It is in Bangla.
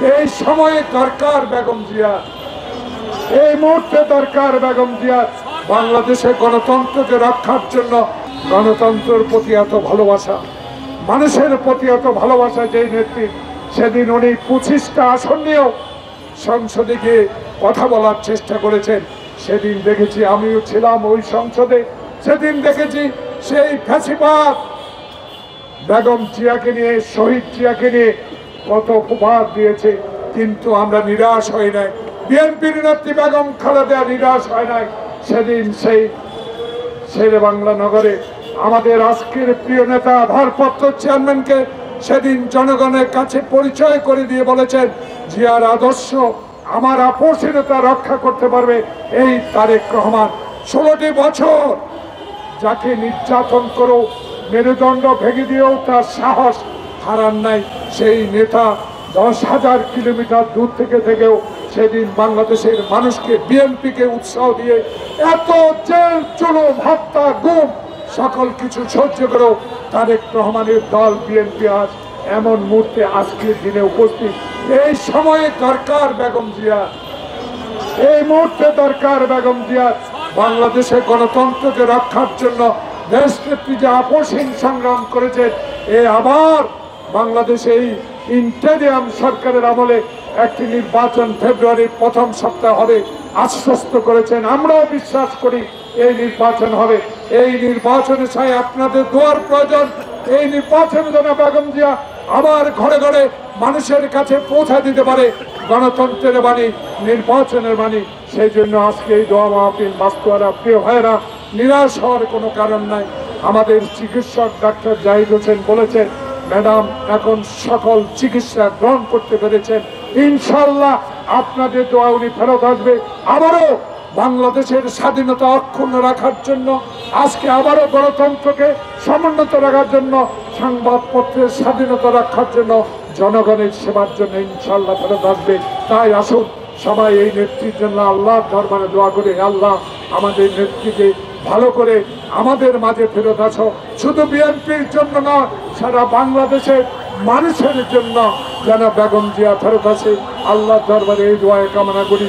এই সময়ে দরকার বেগম জিয়া, এই মুহূর্তে দরকার বেগম জিয়া বাংলাদেশের গণতন্ত্রকে রক্ষার জন্য। গণতন্ত্রের প্রতি এত ভালোবাসা, মানুষের প্রতি এত ভালোবাসা যেই নেত্রী, সেদিন উনি 25টা আসন নিয়েও সংসদে গিয়ে কথা বলার চেষ্টা করেছেন। সেদিন দেখেছি, আমিও ছিলাম ওই সংসদে, সেদিন দেখেছি সেই ফ্যাসিবাদ বেগম জিয়াকে নিয়ে, শহীদ জিয়াকে নিয়ে কত উপহার দিয়েছে, কিন্তু আমরা নিরাশ হই নাই। বিএনপির নেত্রী বেগম খালেদা নিরাশ হয় নাই। সেদিন সেই শেরে বাংলা নগরে আমাদের আজকের প্রিয় নেতা ভারপ্রাপ্ত চেয়ারম্যানকে সেদিন জনগণের কাছে পরিচয় করে দিয়ে বলেছেন, জিয়ার আদর্শ আমার আপোষহীনতা রক্ষা করতে পারবে এই তারেক রহমান। 16টি বছর যাকে নির্যাতন করো, মেরুদণ্ড ভেঙে দিয়েও তার সাহস হারান নাই সেই নেতা 10,000 কিলোমিটার দূর থেকেও সেদিন বাংলাদেশের মানুষকে, বিএনপিকে উৎসাহ দিয়ে এত জেল, জুলুম, হত্যা, গুম সকল কিছু সহ্য করেও তারেক রহমানের দল বিএনপি আজ এমন মুহূর্তে আজকের দিনে উপস্থিত। এই সময়ে দরকার বেগম জিয়া, এই মুহূর্তে দরকার বেগম জিয়া বাংলাদেশের গণতন্ত্রকে রক্ষার জন্য। দেশনেত্রী যে আপোষহীন সংগ্রাম করেছেন, এ আবার বাংলাদেশে এই ইন্টেরিয়াম সরকারের আমলে একটি নির্বাচন ফেব্রুয়ারির প্রথম সপ্তাহে হবে আশ্বস্ত করেছেন। আমরাও বিশ্বাস করি এই নির্বাচন হবে। এই নির্বাচনে চাই আপনাদের দোয়ার প্রয়োজন। এই নির্বাচনে যেন বেগম জিয়া আবার ঘরে ঘরে মানুষের কাছে পৌঁছা দিতে পারে গণতন্ত্রের বাণী, নির্বাচনের বাণী। সেই জন্য আজকে এই দোয়া মাহফিল। বাস্তবারা, প্রিয় ভাইরা, নিরাশ হওয়ার কোনো কারণ নাই। আমাদের চিকিৎসক ডাক্তার জাহিদ হোসেন বলেছেন, ম্যাডাম এখন সকল চিকিৎসা গ্রহণ করতে পেরেছেন, ইনশাল্লাহ আপনাদের দোয়া উনি ফেরত আসবে। আবারও বাংলাদেশের স্বাধীনতা অক্ষুণ্ণ রাখার জন্য, আজকে আবারও গণতন্ত্রকে সমুন্নত রাখার জন্য, সংবাদপত্রের স্বাধীনতা রক্ষার জন্য, জনগণের সেবার জন্য ইনশাল্লাহ ফেরত আসবে। তাই আসুন সবাই এই নেত্রীর জন্য আল্লাহর দরবারে দোয়া করে, আল্লাহ আমাদের নেত্রীকে ভালো করে আমাদের মাঝে ফেরত আসো। শুধু বিএনপির জন্য নয়, সারা বাংলাদেশের মানুষের জন্য যেন বেগম জিয়া ফেরত আসে। আল্লাহর দরবারে এই দোয়া কামনা করি।